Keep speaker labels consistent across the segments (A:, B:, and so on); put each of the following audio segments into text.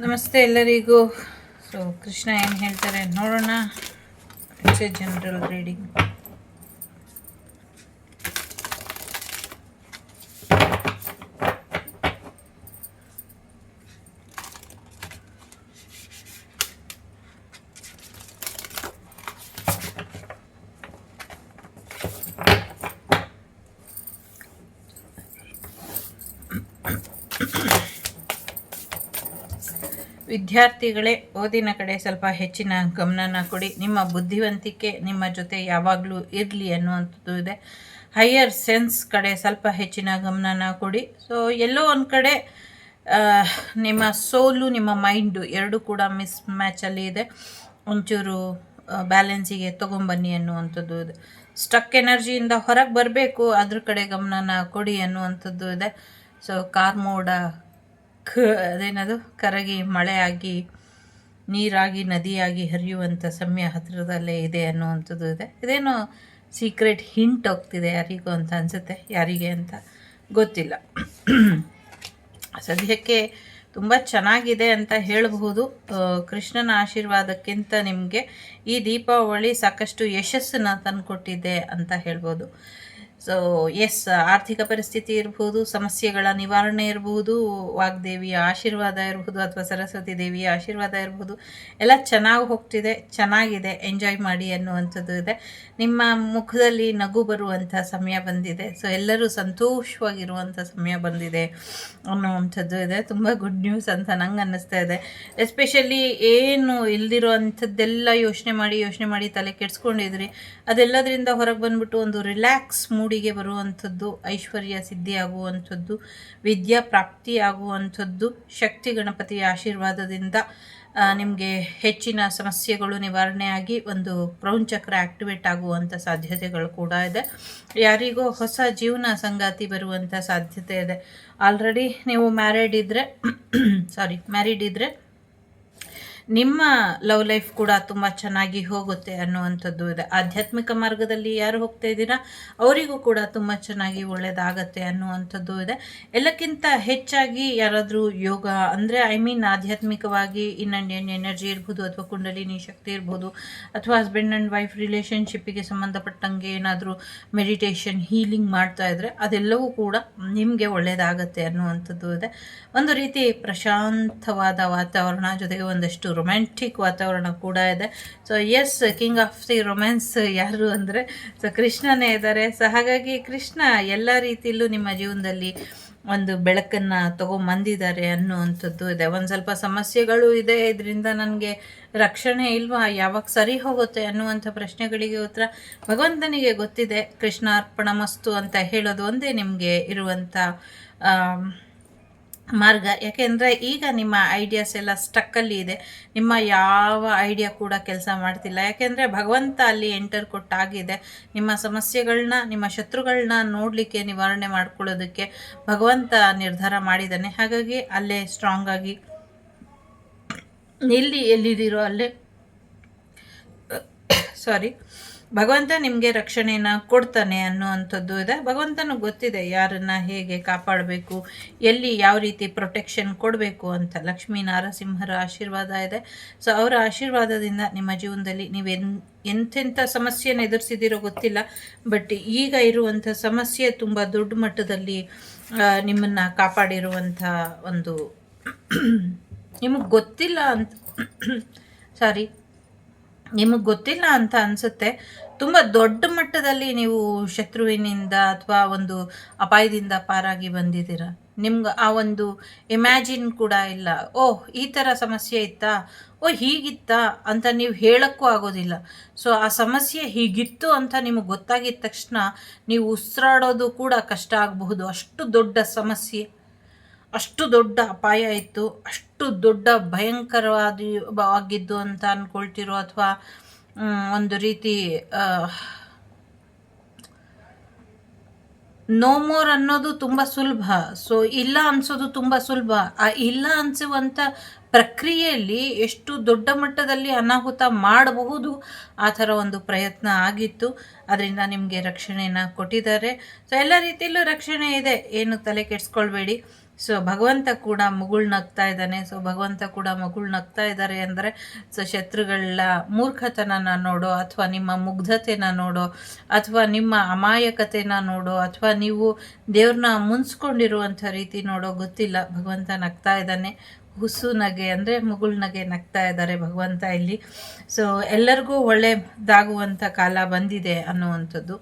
A: ನಮಸ್ತೆ ಎಲ್ಲರಿಗೂ. ಸೊ ಕೃಷ್ಣ ಏನು ಹೇಳ್ತಾರೆ ನೋಡೋಣ. It's A general reading. ವಿದ್ಯಾರ್ಥಿಗಳೇ, ಓದಿನ ಕಡೆ ಸ್ವಲ್ಪ ಹೆಚ್ಚಿನ ಗಮನನ ಕೊಡಿ. ನಿಮ್ಮ ಬುದ್ಧಿವಂತಿಕೆ ನಿಮ್ಮ ಜೊತೆ ಯಾವಾಗಲೂ ಇರಲಿ ಅನ್ನುವಂಥದ್ದು ಇದೆ. ಹೈಯರ್ ಸೆನ್ಸ್ ಕಡೆ ಸ್ವಲ್ಪ ಹೆಚ್ಚಿನ ಗಮನನ ಕೊಡಿ. ಸೊ ಎಲ್ಲೋ ಒಂದು ಕಡೆ ನಿಮ್ಮ ಸೋಲು ನಿಮ್ಮ ಮೈಂಡು ಎರಡೂ ಕೂಡ ಮಿಸ್ ಮ್ಯಾಚಲ್ಲಿ ಇದೆ. ಒಂಚೂರು ಬ್ಯಾಲೆನ್ಸಿಗೆ ತೊಗೊಂಬನ್ನಿ ಅನ್ನುವಂಥದ್ದು ಇದೆ. ಸ್ಟಕ್ ಎನರ್ಜಿಯಿಂದ ಹೊರಗೆ ಬರಬೇಕು, ಅದ್ರ ಕಡೆ ಗಮನನ ಕೊಡಿ ಅನ್ನುವಂಥದ್ದು ಇದೆ. ಸೊ ಕಾರ್ಮೋಡ ಅದೇನದು ಕರಗಿ ಮಳೆಯಾಗಿ ನೀರಾಗಿ ನದಿಯಾಗಿ ಹರಿಯುವಂಥ ಸಮಯ ಹತ್ತಿರದಲ್ಲೇ ಇದೆ ಅನ್ನುವಂಥದ್ದು ಇದೆ. ಇದೇನೋ ಸೀಕ್ರೆಟ್ ಹಿಂಟ್ ಹೋಗ್ತಿದೆ ಯಾರಿಗೂ ಅಂತ ಅನಿಸುತ್ತೆ, ಯಾರಿಗೆ ಅಂತ ಗೊತ್ತಿಲ್ಲ. ಸದ್ಯಕ್ಕೆ ತುಂಬ ಚೆನ್ನಾಗಿದೆ ಅಂತ ಹೇಳಬಹುದು. ಕೃಷ್ಣನ ಆಶೀರ್ವಾದಕ್ಕಿಂತ ನಿಮಗೆ ಈ ದೀಪಾವಳಿ ಸಾಕಷ್ಟು ಯಶಸ್ಸನ್ನು ತಂದುಕೊಟ್ಟಿದೆ ಅಂತ ಹೇಳ್ಬೋದು. ಸೊ ಎಸ್, ಆರ್ಥಿಕ ಪರಿಸ್ಥಿತಿ ಇರ್ಬೋದು, ಸಮಸ್ಯೆಗಳ ನಿವಾರಣೆ ಇರಬಹುದು, ವಾಗ್ದೇವಿಯ ಆಶೀರ್ವಾದ ಇರಬಹುದು ಅಥವಾ ಸರಸ್ವತಿ ದೇವಿಯ ಆಶೀರ್ವಾದ ಇರಬಹುದು, ಎಲ್ಲ ಚೆನ್ನಾಗಿ ಹೋಗ್ತಿದೆ, ಚೆನ್ನಾಗಿದೆ, ಎಂಜಾಯ್ ಮಾಡಿ ಅನ್ನುವಂಥದ್ದು ಇದೆ. ನಿಮ್ಮ ಮುಖದಲ್ಲಿ ನಗು ಬರುವಂಥ ಸಮಯ ಬಂದಿದೆ. ಸೊ ಎಲ್ಲರೂ ಸಂತೋಷವಾಗಿರುವಂಥ ಸಮಯ ಬಂದಿದೆ ಅನ್ನುವಂಥದ್ದು ಇದೆ. ತುಂಬ ಗುಡ್ ನ್ಯೂಸ್ ಅಂತ ನಂಗೆ ಅನ್ನಿಸ್ತಾ ಇದೆ. ಎಸ್ಪೆಷಲಿ ಏನು ಇಲ್ದಿರೋ ಅಂಥದ್ದೆಲ್ಲ ಯೋಚನೆ ಮಾಡಿ ತಲೆ ಕೆಡಿಸ್ಕೊಂಡಿದ್ರಿ, ಅದೆಲ್ಲದರಿಂದ ಹೊರಗೆ ಬಂದ್ಬಿಟ್ಟು ಒಂದು ರಿಲ್ಯಾಕ್ಸ್ ಮೂಡಿಗೆ ಬರುವಂಥದ್ದು, ಐಶ್ವರ್ಯ ಸಿದ್ಧಿ ಆಗುವಂಥದ್ದು, ವಿದ್ಯಾ ಪ್ರಾಪ್ತಿ ಆಗುವಂಥದ್ದು, ಶಕ್ತಿ ಗಣಪತಿಯ ಆಶೀರ್ವಾದದಿಂದ ನಿಮಗೆ ಹೆಚ್ಚಿನ ಸಮಸ್ಯೆಗಳು ನಿವಾರಣೆ ಆಗಿ ಒಂದು ಪ್ರೌಂಚಕ್ರ ಆ್ಯಕ್ಟಿವೇಟ್ ಆಗುವಂಥ ಸಾಧ್ಯತೆಗಳು ಕೂಡ ಇದೆ. ಯಾರಿಗೋ ಹೊಸ ಜೀವನ ಸಂಗಾತಿ ಬರುವಂಥ ಸಾಧ್ಯತೆ ಇದೆ. ಆಲ್ರೆಡಿ ನೀವು ಮ್ಯಾರಿಡ್ ಇದ್ದರೆ ನಿಮ್ಮ ಲವ್ ಲೈಫ್ ಕೂಡ ತುಂಬ ಚೆನ್ನಾಗಿ ಹೋಗುತ್ತೆ ಅನ್ನುವಂಥದ್ದು ಇದೆ. ಆಧ್ಯಾತ್ಮಿಕ ಮಾರ್ಗದಲ್ಲಿ ಯಾರು ಹೋಗ್ತಾ ಇದ್ದೀರಾ ಅವರಿಗೂ ಕೂಡ ತುಂಬ ಚೆನ್ನಾಗಿ ಒಳ್ಳೆಯದಾಗತ್ತೆ ಅನ್ನುವಂಥದ್ದು ಇದೆ. ಎಲ್ಲಕ್ಕಿಂತ ಹೆಚ್ಚಾಗಿ ಯಾರಾದರೂ ಯೋಗ ಅಂದರೆ ಆಧ್ಯಾತ್ಮಿಕವಾಗಿ ಇಂಡಿಯನ್ ಎನರ್ಜಿ ಇರ್ಬೋದು ಅಥವಾ ಕುಂಡಲಿನಿ ಶಕ್ತಿ ಇರ್ಬೋದು ಅಥವಾ ಹಸ್ಬೆಂಡ್ ಆ್ಯಂಡ್ ವೈಫ್ ರಿಲೇಷನ್ಶಿಪ್ಪಿಗೆ ಸಂಬಂಧಪಟ್ಟಂಗೆ ಏನಾದರೂ ಮೆಡಿಟೇಷನ್ ಹೀಲಿಂಗ್ ಮಾಡ್ತಾ ಇದ್ದರೆ ಅದೆಲ್ಲವೂ ಕೂಡ ನಿಮಗೆ ಒಳ್ಳೆಯದಾಗತ್ತೆ ಅನ್ನುವಂಥದ್ದು ಇದೆ. ಒಂದು ರೀತಿ ಪ್ರಶಾಂತವಾದ ವಾತಾವರಣ ಜೊತೆಗೆ ಒಂದಷ್ಟು ರೊಮ್ಯಾಂಟಿಕ್ ವಾತಾವರಣ ಕೂಡ ಇದೆ. So yes, king of the romance ಯಾರು ಅಂದರೆ ಸೊ ಕೃಷ್ಣನೇ ಇದ್ದಾರೆ. ಸೊ ಹಾಗಾಗಿ ಕೃಷ್ಣ ಎಲ್ಲ ರೀತಿಯಲ್ಲೂ ನಿಮ್ಮ ಜೀವನದಲ್ಲಿ ಒಂದು ಬೆಳಕನ್ನು ತೊಗೊಂಬಂದಿದ್ದಾರೆ ಅನ್ನುವಂಥದ್ದು ಇದೆ. ಒಂದು ಸ್ವಲ್ಪ ಸಮಸ್ಯೆಗಳು ಇದೆ, ಇದರಿಂದ ನನಗೆ ರಕ್ಷಣೆ ಇಲ್ವಾ, ಯಾವಾಗ ಸರಿ ಹೋಗುತ್ತೆ ಅನ್ನುವಂಥ ಪ್ರಶ್ನೆಗಳಿಗೆ ಉತ್ತರ ಭಗವಂತನಿಗೆ ಗೊತ್ತಿದೆ. ಕೃಷ್ಣಾರ್ಪಣಮಸ್ತು ಅಂತ ಹೇಳೋದು ಒಂದೇ ನಿಮಗೆ ಇರುವಂಥ ಮಾರ್ಗ. ಯಾಕೆಂದರೆ ಈಗ ನಿಮ್ಮ ಐಡಿಯಾಸ್ ಎಲ್ಲ ಸ್ಟಕ್ಕಲ್ಲಿ ಇದೆ, ನಿಮ್ಮ ಯಾವ ಐಡಿಯಾ ಕೂಡ ಕೆಲಸ ಮಾಡ್ತಿಲ್ಲ. ಯಾಕೆಂದರೆ ಭಗವಂತ ಅಲ್ಲಿ ಎಂಟರ್ ಕೊಟ್ಟಾಗಿದೆ. ನಿಮ್ಮ ಸಮಸ್ಯೆಗಳನ್ನ, ನಿಮ್ಮ ಶತ್ರುಗಳನ್ನ ನೋಡಲಿಕ್ಕೆ, ನಿವಾರಣೆ ಮಾಡ್ಕೊಳ್ಳೋದಕ್ಕೆ ಭಗವಂತ ನಿರ್ಧಾರ ಮಾಡಿದ್ದಾನೆ. ಹಾಗಾಗಿ ಅಲ್ಲೇ ಸ್ಟ್ರಾಂಗ್ ಆಗಿ ಎಲ್ಲಿದ್ದೀರೋ ಅಲ್ಲೇ ಭಗವಂತ ನಿಮಗೆ ರಕ್ಷಣೆಯನ್ನು ಕೊಡ್ತಾನೆ ಅನ್ನುವಂಥದ್ದು ಇದೆ. ಭಗವಂತನಿಗೆ ಗೊತ್ತಿದೆ ಯಾರನ್ನು ಹೇಗೆ ಕಾಪಾಡಬೇಕು, ಎಲ್ಲಿ ಯಾವ ರೀತಿ ಪ್ರೊಟೆಕ್ಷನ್ ಕೊಡಬೇಕು ಅಂತ. ಲಕ್ಷ್ಮೀ ನಾರಸಿಂಹರ ಆಶೀರ್ವಾದ ಇದೆ. ಸೊ ಅವರ ಆಶೀರ್ವಾದದಿಂದ ನಿಮ್ಮ ಜೀವನದಲ್ಲಿ ನೀವು ಎಂತೆಂಥ ಸಮಸ್ಯೆಯನ್ನು ಎದುರಿಸಿದಿರೋ ಗೊತ್ತಿಲ್ಲ, ಬಟ್ ಈಗ ಇರುವಂಥ ಸಮಸ್ಯೆ ತುಂಬ ದೊಡ್ಡ ಮಟ್ಟದಲ್ಲಿ ನಿಮ್ಮನ್ನು ಕಾಪಾಡಿರುವಂಥ ಒಂದು ನಿಮಗೆ ಗೊತ್ತಿಲ್ಲ ಅಂತ ಅನಿಸುತ್ತೆ. ತುಂಬ ದೊಡ್ಡ ಮಟ್ಟದಲ್ಲಿ ನೀವು ಶತ್ರುವಿನಿಂದ ಅಥವಾ ಒಂದು ಅಪಾಯದಿಂದ ಪಾರಾಗಿ ಬಂದಿದ್ದೀರ. ನಿಮ್ಗೆ ಆ ಒಂದು ಇಮ್ಯಾಜಿನ್ ಕೂಡ ಇಲ್ಲ. ಓಹ್, ಈ ಥರ ಸಮಸ್ಯೆ ಇತ್ತಾ, ಓಹ್ ಹೀಗಿತ್ತಾ ಅಂತ ನೀವು ಹೇಳೋಕ್ಕೂ ಆಗೋದಿಲ್ಲ. ಸೊ ಆ ಸಮಸ್ಯೆ ಹೀಗಿತ್ತು ಅಂತ ನಿಮಗೆ ಗೊತ್ತಾಗಿದ ತಕ್ಷಣ ನೀವು ಉಸಿರಾಡೋದು ಕೂಡ ಕಷ್ಟ ಆಗಬಹುದು. ಅಷ್ಟು ದೊಡ್ಡ ಸಮಸ್ಯೆ, ಅಷ್ಟು ದೊಡ್ಡ ಅಪಾಯ ಇತ್ತು, ಅಷ್ಟು ದೊಡ್ಡ ಭಯಂಕರವಾಗಿದ್ದು ಅಂತ ಅಂದ್ಕೊಳ್ತಿರೋ ಅಥವಾ ಒಂದು ರೀತಿ ನೋ ಮೋರ್ ಅನ್ನೋದು ತುಂಬ ಸುಲಭ. ಸೊ ಇಲ್ಲ ಅನಿಸೋದು ತುಂಬ ಸುಲಭ. ಆ ಇಲ್ಲ ಅನಿಸುವಂಥ ಪ್ರಕ್ರಿಯೆಯಲ್ಲಿ ಎಷ್ಟು ದೊಡ್ಡ ಮಟ್ಟದಲ್ಲಿ ಅನಾಹುತ ಮಾಡಬಹುದು ಆ ಥರ ಒಂದು ಪ್ರಯತ್ನ ಆಗಿತ್ತು. ಅದರಿಂದ ನಿಮಗೆ ರಕ್ಷಣೆಯನ್ನು ಕೊಟ್ಟಿದ್ದಾರೆ. ಸೊ ಎಲ್ಲ ರೀತಿಯಲ್ಲೂ ರಕ್ಷಣೆ ಇದೆ, ಏನು ತಲೆ ಕೆಡಿಸ್ಕೊಳ್ಬೇಡಿ. ಸೊ ಭಗವಂತ ಕೂಡ ಮುಗುಳ್ನಗ್ತಾ ಇದ್ದಾನೆ. ಸೊ ಭಗವಂತ ಕೂಡ ಮುಗುಳ್ನಗ್ತಾ ಇದ್ದಾರೆ ಅಂದರೆ ಸೊ ಶತ್ರುಗಳ ಮೂರ್ಖತನನ ನೋಡೋ, ಅಥವಾ ನಿಮ್ಮ ಮುಗ್ಧತೆನ ನೋಡೋ, ಅಥವಾ ನಿಮ್ಮ ಅಮಾಯಕತೆನ ನೋಡೋ, ಅಥವಾ ನೀವು ದೇವ್ರನ್ನ ಮುನ್ಸ್ಕೊಂಡಿರುವಂಥ ರೀತಿ ನೋಡೋ ಗೊತ್ತಿಲ್ಲ, ಭಗವಂತ ನಗ್ತಾ ಇದ್ದಾನೆ. ಹುಸು ನಗೆ ಅಂದರೆ ಮುಗುಳ್ನಗೆ ನಗ್ತಾ ಇದ್ದಾರೆ ಭಗವಂತ ಇಲ್ಲಿ. ಸೊ ಎಲ್ಲರಿಗೂ ಒಳ್ಳೆಯದಾಗುವಂಥ ಕಾಲ ಬಂದಿದೆ ಅನ್ನುವಂಥದ್ದು.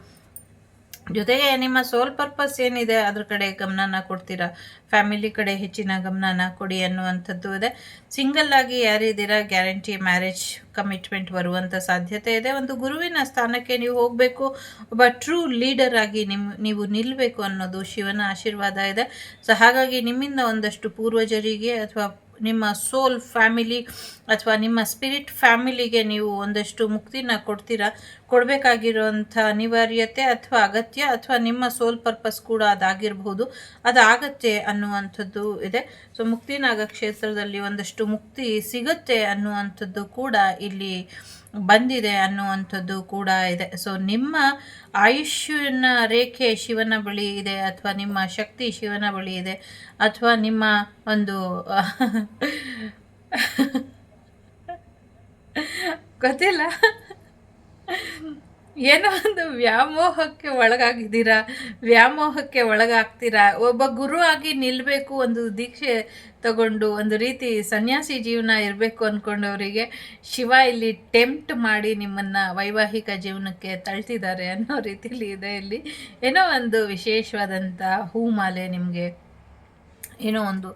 A: ಜೊತೆಗೆ ನಿಮ್ಮ ಸೋಲ್ ಪರ್ಪಸ್ ಏನಿದೆ ಅದ್ರ ಕಡೆ ಗಮನನ ಕೊಡ್ತೀರಾ, ಫ್ಯಾಮಿಲಿ ಕಡೆ ಹೆಚ್ಚಿನ ಗಮನನ ಕೊಡಿ ಅನ್ನುವಂಥದ್ದು ಇದೆ. ಸಿಂಗಲ್ ಆಗಿ ಯಾರಿದ್ದೀರಾ, ಗ್ಯಾರಂಟಿ ಮ್ಯಾರೇಜ್ ಕಮಿಟ್ಮೆಂಟ್ ಬರುವಂಥ ಸಾಧ್ಯತೆ ಇದೆ. ಒಂದು ಗುರುವಿನ ಸ್ಥಾನಕ್ಕೆ ನೀವು ಹೋಗಬೇಕು, ಒಬ್ಬ ಟ್ರೂ ಲೀಡರ್ ಆಗಿ ನೀವು ನಿಲ್ಲಬೇಕು ಅನ್ನೋದು ಶಿವನ ಆಶೀರ್ವಾದ ಇದೆ. ಸೊ ಹಾಗಾಗಿ ನಿಮ್ಮಿಂದ ಒಂದಷ್ಟು ಪೂರ್ವಜರಿಗೆ ಅಥವಾ ನಿಮ್ಮ ಸೋಲ್ ಫ್ಯಾಮಿಲಿ ಅಥವಾ ನಿಮ್ಮ ಸ್ಪಿರಿಟ್ ಫ್ಯಾಮಿಲಿಗೆ ನೀವು ಒಂದಷ್ಟು ಮುಕ್ತಿನ ಕೊಡಬೇಕಾಗಿರುವಂಥ ಅನಿವಾರ್ಯತೆ ಅಥವಾ ಅಗತ್ಯ, ಅಥವಾ ನಿಮ್ಮ ಸೋಲ್ ಪರ್ಪಸ್ ಕೂಡ ಅದಾಗಿರಬಹುದು, ಅದಾಗತ್ತೆ ಅನ್ನುವಂಥದ್ದು ಇದೆ. ಸೊ ಮುಕ್ತಿನಾಗ ಕ್ಷೇತ್ರದಲ್ಲಿ ಒಂದಷ್ಟು ಮುಕ್ತಿ ಸಿಗುತ್ತೆ ಅನ್ನುವಂಥದ್ದು ಕೂಡ ಇಲ್ಲಿ ಬಂದಿದೆ ಅನ್ನುವಂಥದ್ದು ಕೂಡ ಇದೆ. ಸೊ ನಿಮ್ಮ ಆಯುಷ್ಯನ ರೇಖೆ ಶಿವನ ಬಳಿ ಇದೆ, ಅಥವಾ ನಿಮ್ಮ ಶಕ್ತಿ ಶಿವನ ಬಳಿ ಇದೆ, ಅಥವಾ ನಿಮ್ಮ ಒಂದು ಗೊತ್ತಿಲ್ಲ, ಏನೋ ಒಂದು ವ್ಯಾಮೋಹಕ್ಕೆ ಒಳಗಾಗ್ತೀರಾ. ಒಬ್ಬ ಗುರು ಆಗಿ ನಿಲ್ಲಬೇಕು, ಒಂದು ದೀಕ್ಷೆ ತಗೊಂಡು ಒಂದು ರೀತಿ ಸನ್ಯಾಸಿ ಜೀವನ ಇರಬೇಕು ಅಂದ್ಕೊಂಡವರಿಗೆ ಶಿವ ಇಲ್ಲಿ ಟೆಂಪ್ಟ್ ಮಾಡಿ ನಿಮ್ಮನ್ನು ವೈವಾಹಿಕ ಜೀವನಕ್ಕೆ ತಳ್ತಿದ್ದಾರೆ ಅನ್ನೋ ರೀತಿಲಿ ಇದೆ. ಇಲ್ಲಿ ಏನೋ ಒಂದು ವಿಶೇಷವಾದಂಥ ಹೂಮಾಲೆ ನಿಮಗೆ, ಏನೋ ಒಂದು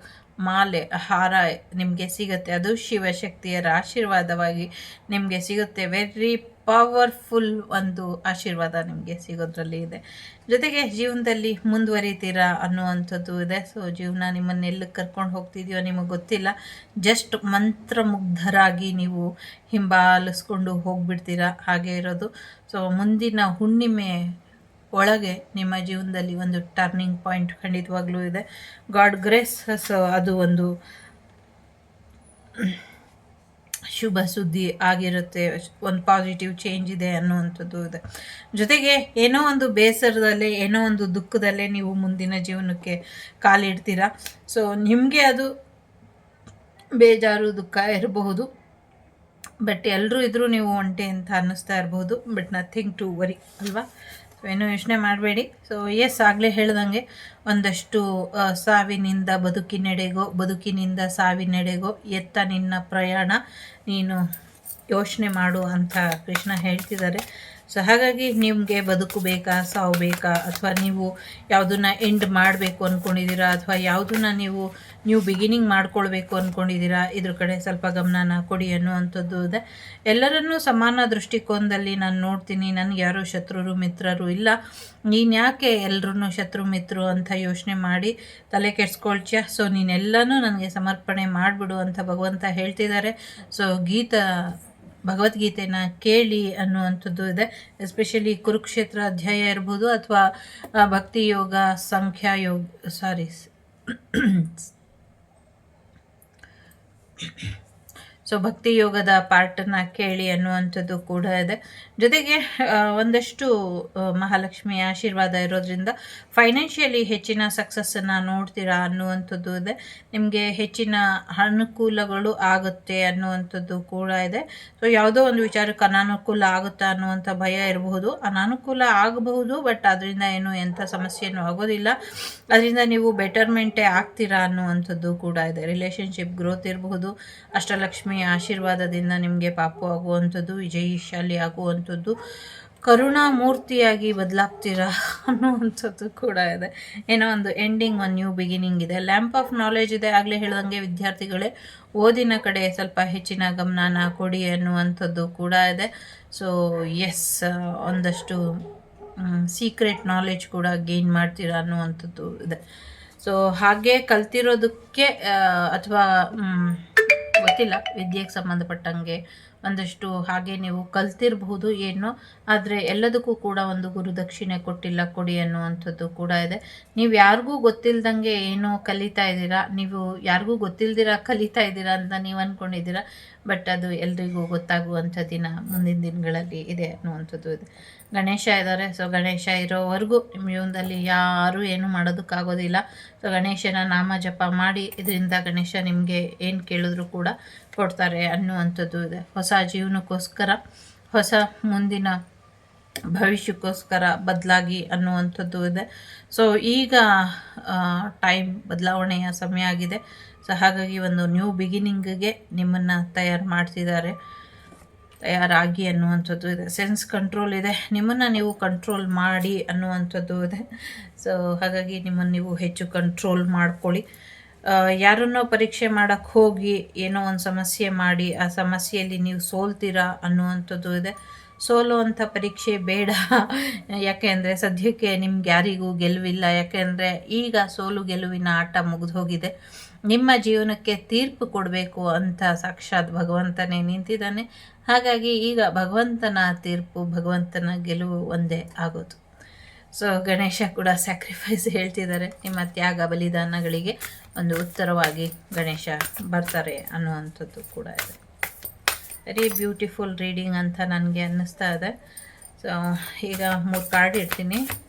A: ಮಾಲೆ ಹಾರ ನಿಮಗೆ ಸಿಗುತ್ತೆ, ಅದು ಶಿವಶಕ್ತಿಯರ ಆಶೀರ್ವಾದವಾಗಿ ನಿಮಗೆ ಸಿಗುತ್ತೆ. ವೆರಿ ಪವರ್ಫುಲ್ ಒಂದು ಆಶೀರ್ವಾದ ನಿಮಗೆ ಸಿಗೋದ್ರಲ್ಲಿ ಇದೆ. ಜೊತೆಗೆ ಜೀವನದಲ್ಲಿ ಮುಂದುವರಿತೀರಾ ಅನ್ನುವಂಥದ್ದು ಇದೆ. ಸೊ ಜೀವನ ನಿಮ್ಮನ್ನೆಲ್ಲ ಕರ್ಕೊಂಡು ಹೋಗ್ತಿದೆಯೋ ನಿಮಗೆ ಗೊತ್ತಿಲ್ಲ, ಜಸ್ಟ್ ಮಂತ್ರಮುಗ್ಧರಾಗಿ ನೀವು ಹಿಂಬಾಲಿಸ್ಕೊಂಡು ಹೋಗ್ಬಿಡ್ತೀರಾ, ಹಾಗೆ ಇರೋದು. ಸೊ ಮುಂದಿನ ಹುಣ್ಣಿಮೆ ಒಳಗೆ ನಿಮ್ಮ ಜೀವನದಲ್ಲಿ ಒಂದು ಟರ್ನಿಂಗ್ ಪಾಯಿಂಟ್ ಖಂಡಿತವಾಗ್ಲೂ ಇದೆ. God grace. ಸೊ ಅದು ಒಂದು ಶುಭ ಸುದ್ದಿ ಆಗಿರುತ್ತೆ, ಒಂದು ಪಾಸಿಟಿವ್ ಚೇಂಜ್ ಇದೆ ಅನ್ನುವಂಥದ್ದು ಇದೆ. ಜೊತೆಗೆ ಏನೋ ಒಂದು ಬೇಸರದಲ್ಲೇ, ಏನೋ ಒಂದು ದುಃಖದಲ್ಲೇ ನೀವು ಮುಂದಿನ ಜೀವನಕ್ಕೆ ಕಾಲಿಡ್ತೀರಾ. ಸೊ ನಿಮಗೆ ಅದು ಬೇಜಾರು ದುಃಖ ಇರಬಹುದು, ಬಟ್ ಎಲ್ಲರೂ ಇದ್ರೂ ನೀವು ಒಂಟೆ ಅಂತ ಅನ್ನಿಸ್ತಾ ಇರಬಹುದು, ಬಟ್ ನಥಿಂಗ್ ಟು ವರಿ ಅಲ್ವಾ. ಏನೂ ಯೋಚನೆ ಮಾಡಬೇಡಿ. ಸೊ ಎಸ್, ಆಗಲೇ ಹೇಳ್ದಂಗೆ ಒಂದಷ್ಟು ಸಾವಿನಿಂದ ಬದುಕಿನಿಂದ ಸಾವಿನೆಡೆಗೋ ಎತ್ತ ನಿನ್ನ ಪ್ರಯಾಣ, ನೀನು ಯೋಚನೆ ಮಾಡು ಅಂತ ಕೃಷ್ಣ ಹೇಳ್ತಿದ್ದಾರೆ. ಸೊ ಹಾಗಾಗಿ ನಿಮಗೆ ಬದುಕು ಬೇಕಾ, ಸಾವು ಬೇಕಾ, ಅಥವಾ ನೀವು ಯಾವುದನ್ನ ಎಂಡ್ ಮಾಡಬೇಕು ಅಂದ್ಕೊಂಡಿದ್ದೀರಾ, ಅಥವಾ ಯಾವುದನ್ನ ನೀವು ನ್ಯೂ ಬಿಗಿನಿಂಗ್ ಮಾಡ್ಕೊಳ್ಬೇಕು ಅಂದ್ಕೊಂಡಿದ್ದೀರಾ, ಇದ್ರ ಕಡೆ ಸ್ವಲ್ಪ ಗಮನನ ಕೊಡಿ ಅನ್ನುವಂಥದ್ದು ಇದೆ. ಎಲ್ಲರನ್ನೂ ಸಮಾನ ದೃಷ್ಟಿಕೋನದಲ್ಲಿ ನಾನು ನೋಡ್ತೀನಿ. ನನಗೆ ಯಾರೂ ಶತ್ರುರು ಮಿತ್ರರು ಇಲ್ಲ. ನೀನು ಯಾಕೆ ಎಲ್ಲರೂ ಶತ್ರು ಮಿತ್ರರು ಅಂತ ಯೋಚನೆ ಮಾಡಿ ತಲೆ ಕೆಡ್ಸ್ಕೊಳ್ತೀಯ. ಸೊ ನೀನೆಲ್ಲನೂ ನನಗೆ ಸಮರ್ಪಣೆ ಮಾಡಿಬಿಡು ಅಂತ ಭಗವಂತ ಹೇಳ್ತಿದ್ದಾರೆ. ಸೊ ಭಗವದ್ಗೀತೆನ ಕೇಳಿ ಅನ್ನುವಂಥದ್ದು ಇದೆ. ಎಸ್ಪೆಷಲಿ ಕುರುಕ್ಷೇತ್ರ ಅಧ್ಯಾಯ ಇರ್ಬೋದು, ಅಥವಾ ಭಕ್ತಿ ಯೋಗ ಸೊ ಭಕ್ತಿ ಯೋಗದ ಪಾರ್ಟನ್ನು ಕೇಳಿ ಅನ್ನುವಂಥದ್ದು ಕೂಡ ಇದೆ. ಜೊತೆಗೆ ಒಂದಷ್ಟು ಮಹಾಲಕ್ಷ್ಮಿಯ ಆಶೀರ್ವಾದ ಇರೋದ್ರಿಂದ ಫೈನಾನ್ಷಿಯಲಿ ಹೆಚ್ಚಿನ ಸಕ್ಸಸ್ಸನ್ನು ನೋಡ್ತೀರಾ ಅನ್ನುವಂಥದ್ದು ಇದೆ. ನಿಮಗೆ ಹೆಚ್ಚಿನ ಅನುಕೂಲಗಳು ಆಗುತ್ತೆ ಅನ್ನುವಂಥದ್ದು ಕೂಡ ಇದೆ. ಸೊ ಯಾವುದೋ ಒಂದು ವಿಚಾರಕ್ಕೆ ಅನಾನುಕೂಲ ಆಗುತ್ತಾ ಅನ್ನುವಂಥ ಭಯ ಇರಬಹುದು. ಅನಾನುಕೂಲ ಆಗಬಹುದು, ಬಟ್ ಅದರಿಂದ ಏನು ಎಂಥ ಸಮಸ್ಯೆನೂ ಆಗೋದಿಲ್ಲ. ಅದರಿಂದ ನೀವು ಬೆಟರ್ಮೆಂಟೇ ಆಗ್ತೀರಾ ಅನ್ನುವಂಥದ್ದು ಕೂಡ ಇದೆ. ರಿಲೇಷನ್ಶಿಪ್ ಗ್ರೋತ್ ಇರಬಹುದು. ಅಷ್ಟಲಕ್ಷ್ಮಿ ಆಶೀರ್ವಾದದಿಂದ ನಿಮಗೆ ಪಾಪು ಆಗುವಂಥದ್ದು, ವಿಜಯಶಾಲಿ ಆಗುವಂಥದ್ದು, ಕರುಣಾಮೂರ್ತಿಯಾಗಿ ಬದಲಾಗ್ತೀರಾ ಅನ್ನುವಂಥದ್ದು ಕೂಡ ಇದೆ. ಏನೋ ಒಂದು ಎಂಡಿಂಗ್, ಒಂದು ನ್ಯೂ ಬಿಗಿನಿಂಗ್ ಇದೆ. ಲ್ಯಾಂಪ್ ಆಫ್ ನಾಲೆಜ್ ಇದೆ. ಆಗಲೇ ಹೇಳ್ದಂಗೆ ವಿದ್ಯಾರ್ಥಿಗಳೇ ಓದಿನ ಕಡೆ ಸ್ವಲ್ಪ ಹೆಚ್ಚಿನ ಗಮನನ ಕೊಡಿ ಅನ್ನುವಂಥದ್ದು ಕೂಡ ಇದೆ. ಸೊ ಎಸ್, ಒಂದಷ್ಟು ಸೀಕ್ರೆಟ್ ನಾಲೆಜ್ ಕೂಡ ಗೇನ್ ಮಾಡ್ತೀರಾ ಅನ್ನುವಂಥದ್ದು ಇದೆ. ಸೊ ಹಾಗೆ ಕಲ್ತಿರೋದಕ್ಕೆ ಅಥವಾ ಗೊತ್ತಿಲ್ಲ, ವಿದ್ಯೆಗೆ ಸಂಬಂಧಪಟ್ಟಂಗೆ ಒಂದಷ್ಟು ಹಾಗೆ ನೀವು ಕಲ್ತಿರಬಹುದು ಏನೋ, ಆದರೆ ಎಲ್ಲದಕ್ಕೂ ಕೂಡ ಒಂದು ಗುರುದಕ್ಷಿಣೆ ಕೊಟ್ಟಿಲ್ಲ ಕೊಡಿ ಅನ್ನುವಂಥದ್ದು ಕೂಡ ಇದೆ. ನೀವು ಯಾರಿಗೂ ಗೊತ್ತಿಲ್ದಂಗೆ ಏನೋ ಕಲಿತಾ ಇದ್ದೀರಾ, ನೀವು ಯಾರಿಗೂ ಗೊತ್ತಿಲ್ದಿರ ಕಲಿತಾ ಇದ್ದೀರಾ ಅಂತ ನೀವು ಅಂದ್ಕೊಂಡಿದ್ದೀರಾ. ಬಟ್ ಅದು ಎಲ್ರಿಗೂ ಗೊತ್ತಾಗುವಂಥ ದಿನ ಮುಂದಿನ ದಿನಗಳಲ್ಲಿ ಇದೆ ಅನ್ನುವಂಥದ್ದು ಇದೆ. ಗಣೇಶ ಇದ್ದಾರೆ. ಸೊ ಗಣೇಶ ಇರೋವರೆಗೂ ನಿಮ್ಮ ಜೀವನದಲ್ಲಿ ಯಾರೂ ಏನು ಮಾಡೋದಕ್ಕಾಗೋದಿಲ್ಲ. ಸೊ ಗಣೇಶನ ನಾಮ ಜಪ ಮಾಡಿ, ಇದರಿಂದ ಗಣೇಶ ನಿಮಗೆ ಏನು ಕೇಳಿದ್ರು ಕೂಡ ಕೊಡ್ತಾರೆ ಅನ್ನುವಂಥದ್ದು ಇದೆ. ಹೊಸ ಜೀವನಕ್ಕೋಸ್ಕರ, ಹೊಸ ಮುಂದಿನ ಭವಿಷ್ಯಕ್ಕೋಸ್ಕರ ಬದಲಾಗಿ ಅನ್ನುವಂಥದ್ದು ಇದೆ. ಸೊ ಈಗ ಟೈಮ್ ಬದಲಾವಣೆಯ ಸಮಯ ಆಗಿದೆ. ಸೊ ಹಾಗಾಗಿ ಒಂದು ನ್ಯೂ ಬಿಗಿನಿಂಗ್ಗೆ ನಿಮ್ಮನ್ನು ತಯಾರಾಗಿ ಅನ್ನುವಂಥದ್ದು ಇದೆ. ಸೆನ್ಸ್ ಕಂಟ್ರೋಲ್ ಇದೆ, ನಿಮ್ಮನ್ನು ನೀವು ಕಂಟ್ರೋಲ್ ಮಾಡಿ ಅನ್ನುವಂಥದ್ದು ಇದೆ. ಸೊ ಹಾಗಾಗಿ ನಿಮ್ಮನ್ನು ನೀವು ಹೆಚ್ಚು ಕಂಟ್ರೋಲ್ ಮಾಡ್ಕೊಳ್ಳಿ. ಯಾರನ್ನೋ ಪರೀಕ್ಷೆ ಮಾಡೋಕ್ಕೆ ಹೋಗಿ ಏನೋ ಒಂದು ಸಮಸ್ಯೆ ಮಾಡಿ ಆ ಸಮಸ್ಯೆಯಲ್ಲಿ ನೀವು ಸೋಲ್ತೀರಾ ಅನ್ನುವಂಥದ್ದು ಇದೆ. ಸೋಲುವಂಥ ಪರೀಕ್ಷೆ ಬೇಡ. ಯಾಕೆ ಅಂದರೆ ಸದ್ಯಕ್ಕೆ ನಿಮ್ಗೆ ಯಾರಿಗೂ ಗೆಲುವಿಲ್ಲ. ಯಾಕೆಂದರೆ ಈಗ ಸೋಲು ಗೆಲುವಿನ ಆಟ ಮುಗಿದು ಹೋಗಿದೆ. ನಿಮ್ಮ ಜೀವನಕ್ಕೆ ತೀರ್ಪು ಕೊಡಬೇಕು ಅಂತ ಸಾಕ್ಷಾತ್ ಭಗವಂತನೇ ನಿಂತಿದ್ದಾನೆ. ಹಾಗಾಗಿ ಈಗ ಭಗವಂತನ ತೀರ್ಪು, ಭಗವಂತನ ಗೆಲುವು ಒಂದೇ ಆಗೋದು. ಸೊ ಗಣೇಶ ಕೂಡ ಸ್ಯಾಕ್ರಿಫೈಸ್ ಹೇಳ್ತಿದ್ದಾರೆ. ನಿಮ್ಮ ತ್ಯಾಗ ಬಲಿದಾನಗಳಿಗೆ ಒಂದು ಉತ್ತರವಾಗಿ ಗಣೇಶ ಬರ್ತಾರೆ ಅನ್ನುವಂಥದ್ದು ಕೂಡ ಇದೆ. ವೆರಿ ಬ್ಯೂಟಿಫುಲ್ ರೀಡಿಂಗ್ ಅಂತ ನನಗೆ ಅನ್ನಿಸ್ತಾ ಇದೆ. ಸೊ ಈಗ 3 ಕಾರ್ಡ್ ಇಡ್ತೀನಿ.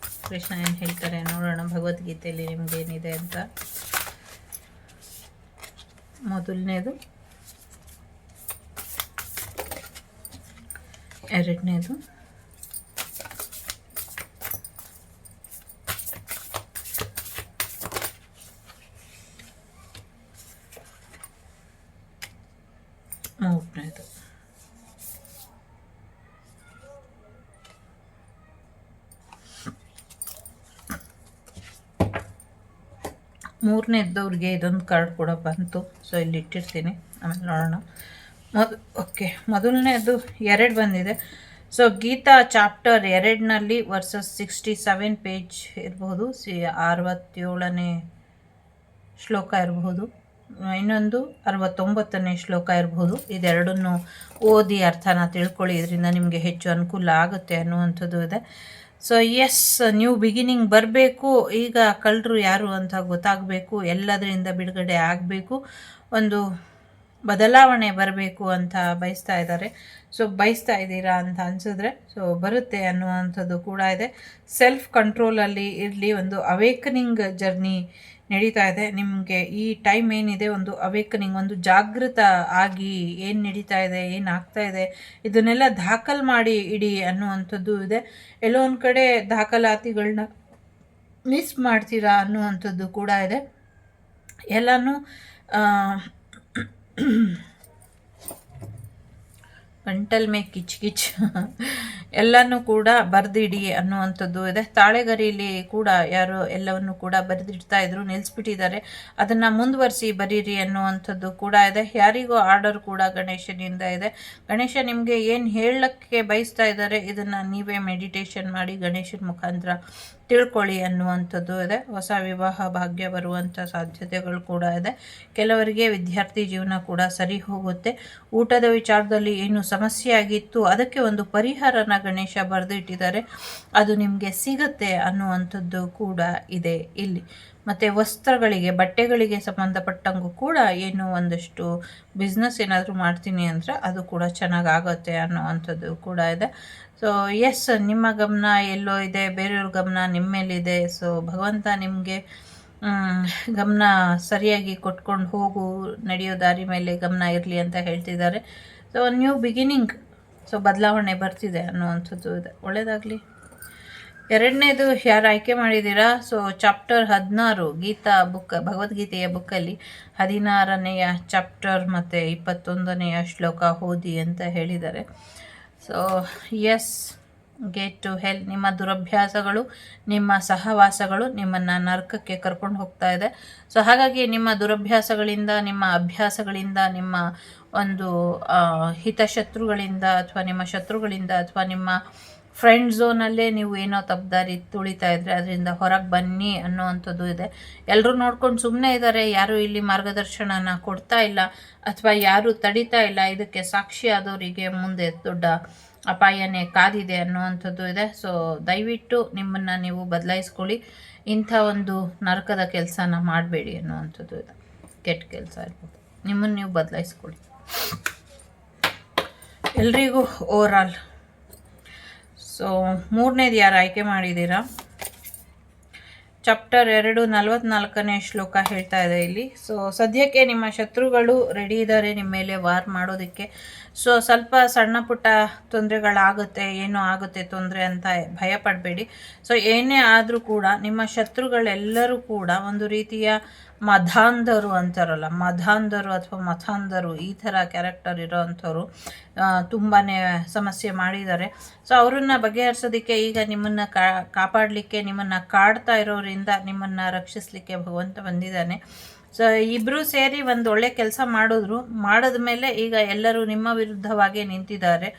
A: ಕೃಷ್ಣ ಏನು ಹೇಳ್ತಾರೆ ನೋಡೋಣ ಭಗವದ್ಗೀತೆಯಲ್ಲಿ ನಿಮಗೇನಿದೆ ಅಂತ. ಮೊದಲನೇದು, ಎರಡನೇದು, ಮೂರನೇದು. ಮೂರನೇದವ್ರಿಗೆ ಇದೊಂದು ಕಾರ್ಡ್ ಕೂಡ ಬಂತು. ಸೊ ಇಲ್ಲಿ ಇಟ್ಟಿರ್ತೀನಿ, ಆಮೇಲೆ ನೋಡೋಣ. ಓಕೆ, ಮೊದಲನೇದು 2 ಬಂದಿದೆ. ಸೊ ಗೀತಾ ಚಾಪ್ಟರ್ 2ನಲ್ಲಿ ವರ್ಸಸ್ 67 ಪೇಜ್ ಇರಬಹುದು, 67ನೇ ಶ್ಲೋಕ ಇರಬಹುದು, ಇನ್ನೊಂದು 69ನೇ ಶ್ಲೋಕ ಇರಬಹುದು. ಇದೆರಡನ್ನು ಓದಿ ಅರ್ಥನ ತಿಳ್ಕೊಳ್ಳಿ, ಇದರಿಂದ ನಿಮಗೆ ಹೆಚ್ಚು ಅನುಕೂಲ ಆಗುತ್ತೆ ಅನ್ನುವಂಥದ್ದು ಇದೆ. ಸೊ ಎಸ್, ನ್ಯೂ ಬಿಗಿನಿಂಗ್ ಬರಬೇಕು. ಈಗ ಕಳ್ಳರು ಯಾರು ಅಂತ ಗೊತ್ತಾಗಬೇಕು, ಎಲ್ಲದರಿಂದ ಬಿಡುಗಡೆ ಆಗಬೇಕು, ಒಂದು ಬದಲಾವಣೆ ಬರಬೇಕು ಅಂತ ಬಯಸ್ತಾ ಇದ್ದಾರೆ. ಸೊ ಬಯಸ್ತಾ ಇದ್ದೀರಾ ಅಂತ ಅನಿಸಿದ್ರೆ ಸೊ ಬರುತ್ತೆ ಅನ್ನುವಂಥದ್ದು ಕೂಡ ಇದೆ. ಸೆಲ್ಫ್ ಕಂಟ್ರೋಲಲ್ಲಿ ಇರಲಿ, ಒಂದು ಅವೇಕನಿಂಗ್ ಜರ್ನಿ ನಡೀತಾ ಇದೆ ನಿಮಗೆ. ಈ ಟೈಮ್ ಏನಿದೆ ಒಂದು ಅವೇಕನಿಂಗ್, ಒಂದು ಜಾಗೃತ ಆಗಿ ಏನು ನಡೀತಾ ಇದೆ, ಏನು ಆಗ್ತಾ ಇದೆ ಇದನ್ನೆಲ್ಲ ದಾಖಲು ಮಾಡಿ ಇಡಿ ಅನ್ನುವಂಥದ್ದು ಇದೆ. ಎಲ್ಲೋ ಒಂದು ಕಡೆ ದಾಖಲಾತಿಗಳನ್ನ ಮಿಸ್ ಮಾಡ್ತೀರಾ ಅನ್ನುವಂಥದ್ದು ಕೂಡ ಇದೆ. ಎಲ್ಲನೂ ಗಂಟಲ್ ಮೇ ಕಿಚ್ ಕಿಚ್ ಎಲ್ಲನೂ ಕೂಡ ಬರೆದಿಡಿ ಅನ್ನುವಂಥದ್ದು ಇದೆ. ತಾಳೆಗರಿಯಲ್ಲಿ ಕೂಡ ಯಾರು ಎಲ್ಲವನ್ನು ಕೂಡ ಬರೆದಿಡ್ತಾ ಇದ್ರು, ನಿಲ್ಲಿಸ್ಬಿಟ್ಟಿದ್ದಾರೆ. ಅದನ್ನು ಮುಂದುವರಿಸಿ ಬರೀರಿ ಅನ್ನುವಂಥದ್ದು ಕೂಡ ಇದೆ. ಯಾರಿಗೂ ಆರ್ಡರ್ ಕೂಡ ಗಣೇಶನಿಂದ ಇದೆ. ಗಣೇಶ ನಿಮಗೆ ಏನು ಹೇಳಕ್ಕೆ ಬಯಸ್ತಾ ಇದ್ದಾರೆ ಇದನ್ನು ನೀವೇ ಮೆಡಿಟೇಷನ್ ಮಾಡಿ ಗಣೇಶನ ಮುಖಾಂತರ ತಿಳ್ಕೊಳ್ಳಿ ಅನ್ನುವಂಥದ್ದು ಇದೆ. ಹೊಸ ವಿವಾಹ ಭಾಗ್ಯ ಬರುವಂಥ ಸಾಧ್ಯತೆಗಳು ಕೂಡ ಇದೆ. ಕೆಲವರಿಗೆ ವಿದ್ಯಾರ್ಥಿ ಜೀವನ ಕೂಡ ಸರಿ ಹೋಗುತ್ತೆ. ಊಟದ ವಿಚಾರದಲ್ಲಿ ಏನು ಸಮಸ್ಯೆ ಆಗಿತ್ತು ಅದಕ್ಕೆ ಒಂದು ಪರಿಹಾರನ ಗಣೇಶ ಬರೆದು ಇಟ್ಟಿದ್ದಾರೆ, ಅದು ನಿಮಗೆ ಸಿಗುತ್ತೆ ಅನ್ನುವಂಥದ್ದು ಕೂಡ ಇದೆ ಇಲ್ಲಿ. ಮತ್ತು ವಸ್ತ್ರಗಳಿಗೆ, ಬಟ್ಟೆಗಳಿಗೆ ಸಂಬಂಧಪಟ್ಟಂಗೂ ಕೂಡ ಏನು ಒಂದಷ್ಟು ಬಿಸ್ನೆಸ್ ಏನಾದರೂ ಮಾಡ್ತೀನಿ ಅಂದರೆ ಅದು ಕೂಡ ಚೆನ್ನಾಗಾಗುತ್ತೆ ಅನ್ನುವಂಥದ್ದು ಕೂಡ ಇದೆ. ಸೊ ಎಸ್, ನಿಮ್ಮ ಗಮನ ಎಲ್ಲೋ ಇದೆ, ಬೇರೆಯವ್ರ ಗಮನ ನಿಮ್ಮ ಮೇಲಿದೆ. ಸೊ ಭಗವಂತ ನಿಮಗೆ ಗಮನ ಸರಿಯಾಗಿ ಕೊಟ್ಕೊಂಡು ಹೋಗು, ನಡೆಯೋ ದಾರಿ ಮೇಲೆ ಗಮನ ಇರಲಿ ಅಂತ ಹೇಳ್ತಿದ್ದಾರೆ. ಸೊ ನ್ಯೂ ಬಿಗಿನಿಂಗ್, ಸೊ ಬದಲಾವಣೆ ಬರ್ತಿದೆ ಅನ್ನುವಂಥದ್ದು ಇದೆ. ಒಳ್ಳೆಯದಾಗಲಿ. ಎರಡನೇದು ಯಾರು ಆಯ್ಕೆ ಮಾಡಿದ್ದೀರಾ? ಸೊ ಚಾಪ್ಟರ್ 16 ಗೀತಾ ಬುಕ್, ಭಗವದ್ಗೀತೆಯ ಬುಕ್ಕಲ್ಲಿ 16ನೆಯ ಚಾಪ್ಟರ್ ಮತ್ತು 21ನೆಯ ಶ್ಲೋಕ ಓದಿ ಅಂತ ಹೇಳಿದ್ದಾರೆ. So yes, get to hell. ನಿಮ್ಮ ದುರಭ್ಯಾಸಗಳು, ನಿಮ್ಮ ಸಹವಾಸಗಳು ನಿಮ್ಮನ್ನು ನರಕಕ್ಕೆ ಕರ್ಕೊಂಡು ಹೋಗ್ತಾ ಇದೆ. ಸೊ ಹಾಗಾಗಿ ನಿಮ್ಮ ದುರಭ್ಯಾಸಗಳಿಂದ, ನಿಮ್ಮ ಅಭ್ಯಾಸಗಳಿಂದ, ನಿಮ್ಮ ಒಂದು ಹಿತಶತ್ರುಗಳಿಂದ ಅಥವಾ ನಿಮ್ಮ ಶತ್ರುಗಳಿಂದ ಅಥವಾ ನಿಮ್ಮ ಫ್ರೆಂಡ್ ಝೋನಲ್ಲೇ ನೀವು ಏನೋ ತಪ್ಪದಾರಿ ತುಳಿತಾ ಇದ್ರೆ ಅದರಿಂದ ಹೊರಗೆ ಬನ್ನಿ ಅನ್ನೋವಂಥದ್ದು ಇದೆ. ಎಲ್ಲರೂ ನೋಡ್ಕೊಂಡು ಸುಮ್ಮನೆ ಇದ್ದಾರೆ, ಯಾರೂ ಇಲ್ಲಿ ಮಾರ್ಗದರ್ಶನನ ಕೊಡ್ತಾ ಇಲ್ಲ ಅಥವಾ ಯಾರೂ ತಡಿತಾ ಇಲ್ಲ. ಇದಕ್ಕೆ ಸಾಕ್ಷಿ ಆದವರಿಗೆ ಮುಂದೆ ದೊಡ್ಡ ಅಪಾಯನೇ ಕಾದಿದೆ ಅನ್ನುವಂಥದ್ದು ಇದೆ. ಸೊ ದಯವಿಟ್ಟು ನಿಮ್ಮನ್ನು ನೀವು ಬದಲಾಯಿಸ್ಕೊಳ್ಳಿ, ಇಂಥ ಒಂದು ನರಕದ ಕೆಲಸನ ಮಾಡಬೇಡಿ ಅನ್ನುವಂಥದ್ದು ಇದೆ. ಕೆಟ್ಟ ಕೆಲಸ ಇರ್ಬೋದು, ನಿಮ್ಮನ್ನು ನೀವು ಬದಲಾಯಿಸ್ಕೊಳ್ಳಿ. ಎಲ್ರಿಗೂ ಓವರಾಲ್ ಸೊ ಮೂರನೇದು ಯಾರು ಆಯ್ಕೆ ಮಾಡಿದ್ದೀರಾ? ಚಾಪ್ಟರ್ 2 44ನೇ ಶ್ಲೋಕ ಹೇಳ್ತಾ ಇದೆ ಇಲ್ಲಿ. ಸೊ ಸದ್ಯಕ್ಕೆ ನಿಮ್ಮ ಶತ್ರುಗಳು ರೆಡಿ ಇದ್ದಾರೆ ನಿಮ್ಮ ಮೇಲೆ ವಾರ್ ಮಾಡೋದಕ್ಕೆ. ಸೊ ಸ್ವಲ್ಪ ಸಣ್ಣ ಪುಟ್ಟ ತೊಂದರೆಗಳಾಗುತ್ತೆ, ಏನೋ ಆಗುತ್ತೆ ತೊಂದರೆ ಅಂತ ಭಯ ಪಡಬೇಡಿ. ಸೊ ಏನೇ ಆದರೂ ಕೂಡ ನಿಮ್ಮ ಶತ್ರುಗಳೆಲ್ಲರೂ ಕೂಡ ಒಂದು ರೀತಿಯ ಮಧಾಂಧರು ಅಂತಾರಲ್ಲ, ಮಧಾಂಧರು ಅಥವಾ ಮಥಾಂಧರು, ಈ ಥರ ಕ್ಯಾರೆಕ್ಟರ್ ಇರೋವಂಥವ್ರು ತುಂಬಾ ಸಮಸ್ಯೆ ಮಾಡಿದ್ದಾರೆ. ಸೊ ಅವರನ್ನು ಬಗೆಹರಿಸೋದಕ್ಕೆ ಈಗ ನಿಮ್ಮನ್ನು ಕಾಪಾಡಲಿಕ್ಕೆ, ನಿಮ್ಮನ್ನು ಕಾಡ್ತಾ ಇರೋರಿಂದ ನಿಮ್ಮನ್ನು ರಕ್ಷಿಸಲಿಕ್ಕೆ ಭಗವಂತ ಬಂದಿದ್ದಾನೆ. ಸೊ ಇಬ್ಬರೂ ಸೇರಿ ಒಂದು ಒಳ್ಳೆ ಕೆಲಸ ಮಾಡಿದ ಮೇಲೆ ಈಗ ಎಲ್ಲರೂ ನಿಮ್ಮ ವಿರುದ್ಧವಾಗಿ ನಿಂತಿದ್ದಾರೆ.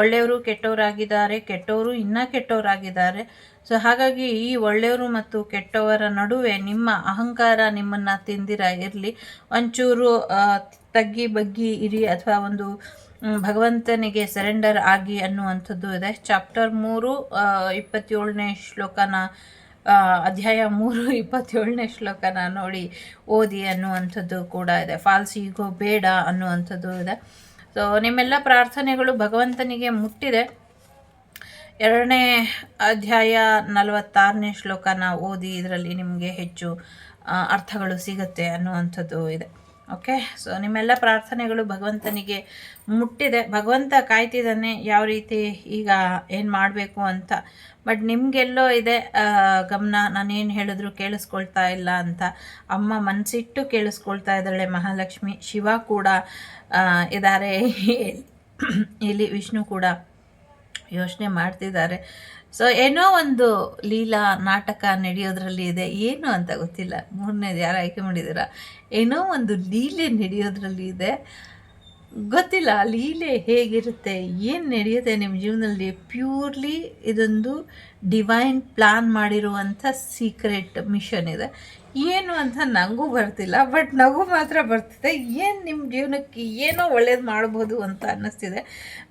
A: ಒಳ್ಳೆಯವರು ಕೆಟ್ಟವರಾಗಿದ್ದಾರೆ, ಕೆಟ್ಟವರು ಇನ್ನೂ ಕೆಟ್ಟವರಾಗಿದ್ದಾರೆ. ಸೊ ಹಾಗಾಗಿ ಈ ಒಳ್ಳೆಯವರು ಮತ್ತು ಕೆಟ್ಟವರ ನಡುವೆ ನಿಮ್ಮ ಅಹಂಕಾರ ನಿಮ್ಮನ್ನು ತಿಂದಿರ ಇರಲಿ. ಒಂಚೂರು ತಗ್ಗಿ ಬಗ್ಗಿ ಇರಿ ಅಥವಾ ಒಂದು ಭಗವಂತನಿಗೆ ಸರೆಂಡರ್ ಆಗಿ ಅನ್ನುವಂಥದ್ದು ಇದೆ. ಚಾಪ್ಟರ್ 3 27ನೇ ಶ್ಲೋಕನ ಅಧ್ಯಾಯ 3 27ನೇ ಶ್ಲೋಕನ ನೋಡಿ ಓದಿ ಅನ್ನುವಂಥದ್ದು ಕೂಡ ಇದೆ. ಫಾಲ್ಸ್ ಈಗೋ ಬೇಡ ಅನ್ನುವಂಥದ್ದು ಇದೆ. ಸೊ ನಿಮ್ಮೆಲ್ಲ ಪ್ರಾರ್ಥನೆಗಳು ಭಗವಂತನಿಗೆ ಮುಟ್ಟಿದೆ. 2ನೇ ಅಧ್ಯಾಯ 46ನೇ ಶ್ಲೋಕನ ಓದಿ, ಇದರಲ್ಲಿ ನಿಮಗೆ ಹೆಚ್ಚು ಅರ್ಥಗಳು ಸಿಗುತ್ತೆ ಅನ್ನುವಂಥದ್ದು ಇದೆ. ಓಕೆ, ಸೊ ನಿಮ್ಮೆಲ್ಲ ಪ್ರಾರ್ಥನೆಗಳು ಭಗವಂತನಿಗೆ ಮುಟ್ಟಿದೆ. ಭಗವಂತ ಕಾಯ್ತಿದ್ದಾನೆ ಯಾವ ರೀತಿ ಈಗ ಏನು ಮಾಡಬೇಕು ಅಂತ. ಬಟ್ ನಿಮಗೆಲ್ಲೋ ಇದೆ ಗಮನ, ನಾನೇನು ಹೇಳಿದ್ರು ಕೇಳಿಸ್ಕೊಳ್ತಾ ಇಲ್ಲ ಅಂತ. ಅಮ್ಮ ಮನಸ್ಸಿಟ್ಟು ಕೇಳಿಸ್ಕೊಳ್ತಾ ಇದ್ದಾಳೆ ಮಹಾಲಕ್ಷ್ಮಿ. ಶಿವ ಕೂಡ ಇದ್ದಾರೆ ಇಲ್ಲಿ, ವಿಷ್ಣು ಕೂಡ ಯೋಚನೆ ಮಾಡ್ತಿದ್ದಾರೆ. ಸೊ ಏನೋ ಒಂದು ಲೀಲಾ ನಾಟಕ ನಡೆಯೋದ್ರಲ್ಲಿ ಇದೆ, ಏನು ಅಂತ ಗೊತ್ತಿಲ್ಲ. ಮೂರನೇದು ಯಾರು ಆಯ್ಕೆ ಮಾಡಿದ್ದೀರಾ? ಏನೋ ಒಂದು ಲೀಲೆ ನಡೆಯೋದ್ರಲ್ಲಿ ಇದೆ, ಗೊತ್ತಿಲ್ಲ ಲೀಲೆ ಹೇಗಿರುತ್ತೆ, ಏನು ನಡೆಯುತ್ತೆ ನಿಮ್ಮ ಜೀವನದಲ್ಲಿ. ಪ್ಯೂರ್ಲಿ ಇದೊಂದು ಡಿವೈನ್ ಪ್ಲಾನ್ ಮಾಡಿರುವಂಥ ಸೀಕ್ರೆಟ್ ಮಿಷನ್ ಇದೆ. ಏನು ಅಂತ ನನಗೂ ಬರ್ತಿಲ್ಲ, ಬಟ್ ನಗು ಮಾತ್ರ ಬರ್ತಿದೆ. ಏನು ನಿಮ್ಮ ಜೀವನಕ್ಕೆ ಏನೋ ಒಳ್ಳೇದು ಮಾಡ್ಬೋದು ಅಂತ ಅನ್ನಿಸ್ತಿದೆ,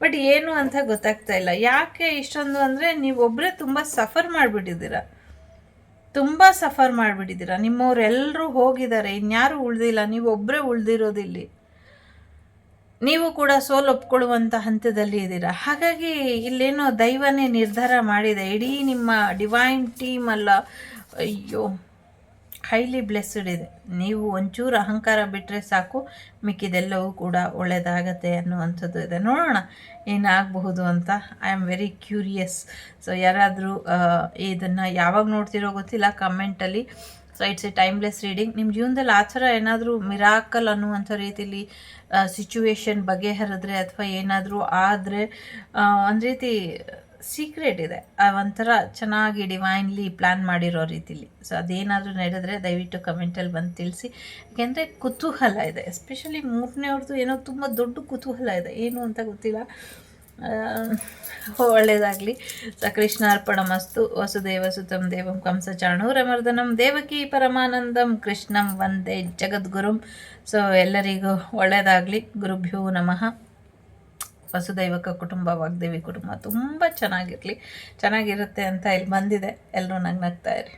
A: ಬಟ್ ಏನು ಅಂತ ಗೊತ್ತಾಗ್ತಾ ಇಲ್ಲ. ಯಾಕೆ ಇಷ್ಟೊಂದು ಅಂದರೆ ನೀವೊಬ್ಬರೇ ತುಂಬ ಸಫರ್ ಮಾಡಿಬಿಟ್ಟಿದ್ದೀರಾ. ನಿಮ್ಮವರೆಲ್ಲರೂ ಹೋಗಿದ್ದಾರೆ, ಇನ್ಯಾರೂ ಉಳಿದಿಲ್ಲ, ನೀವೊಬ್ಬರೇ ಉಳಿದಿರೋದಿಲ್ಲಿ. ನೀವು ಕೂಡ ಸೋಲು ಒಪ್ಕೊಳ್ಳುವಂಥ ಹಂತದಲ್ಲಿ ಇದ್ದೀರಾ. ಹಾಗಾಗಿ ಇಲ್ಲೇನೋ ದೈವನೇ ನಿರ್ಧಾರ ಮಾಡಿದೆ. ಇಡೀ ನಿಮ್ಮ ಡಿವೈನ್ ಟೀಮ್ ಅಲ್ಲ, ಅಯ್ಯೋ ಹೈಲಿ ಬ್ಲೆಸ್ಡ್ ಇದೆ. ನೀವು ಒಂಚೂರು ಅಹಂಕಾರ ಬಿಟ್ಟರೆ ಸಾಕು, ಮಿಕ್ಕಿದೆಲ್ಲವೂ ಕೂಡ ಒಳ್ಳೆಯದಾಗತ್ತೆ ಅನ್ನುವಂಥದ್ದು ಇದೆ. ನೋಡೋಣ ಏನಾಗಬಹುದು ಅಂತ. I am very curious. So ಯಾರಾದರೂ ಇದನ್ನು ಯಾವಾಗ ನೋಡ್ತಿರೋ ಗೊತ್ತಿಲ್ಲ, ಕಮೆಂಟಲ್ಲಿ. So it's a timeless reading. ನಿಮ್ಮ ಜೀವನದಲ್ಲಿ ಆ ಥರ ಏನಾದರೂ ಮಿರಾಕಲ್ ಅನ್ನುವಂಥ ರೀತಿಯಲ್ಲಿ ಸಿಚುವೇಶನ್ ಬಗೆಹರಿದ್ರೆ ಅಥವಾ ಏನಾದರೂ ಆದರೆ ಒಂದು ರೀತಿ ಸೀಕ್ರೆಟ್ ಇದೆ, ಒಂಥರ ಚೆನ್ನಾಗಿ ಡಿವೈನ್ಲಿ ಪ್ಲ್ಯಾನ್ ಮಾಡಿರೋ ರೀತಿಲಿ. ಸೊ ಅದೇನಾದರೂ ನಡೆದ್ರೆ ದಯವಿಟ್ಟು ಕಮೆಂಟಲ್ಲಿ ಬಂದು ತಿಳಿಸಿ. ಯಾಕೆಂದರೆ ಕುತೂಹಲ ಇದೆ, ಎಸ್ಪೆಷಲಿ ಮೂರನೇವ್ರದ್ದು ಏನೋ ತುಂಬ ದೊಡ್ಡ ಕುತೂಹಲ ಇದೆ, ಏನು ಅಂತ ಗೊತ್ತಿಲ್ಲ. ಒಳ್ಳೆಯದಾಗಲಿ. ಸ ಕೃಷ್ಣಾರ್ಪಣಮಸ್ತು. ವಸುದೇವ ಸುತಂ ದೇವಂ ಕಂಸಚಾಣೂರಮರ್ದನಂ ದೇವಕಿ ಪರಮಾನಂದಂ ಕೃಷ್ಣಂ ವಂದೇ ಜಗದ್ಗುರುಂ. ಸೊ ಎಲ್ಲರಿಗೂ ಒಳ್ಳೆಯದಾಗಲಿ. ಗುರುಭ್ಯೋ ನಮಃ. ವಸುದೈವಕ ಕುಟುಂಬ, ವಾಗ್ದೇವಿ ಕುಟುಂಬ ತುಂಬ ಚೆನ್ನಾಗಿರುತ್ತೆ ಅಂತ ಇಲ್ಲಿ ಬಂದಿದೆ. ಎಲ್ಲರೂ ನಗ್ತಾ ಇರಿ.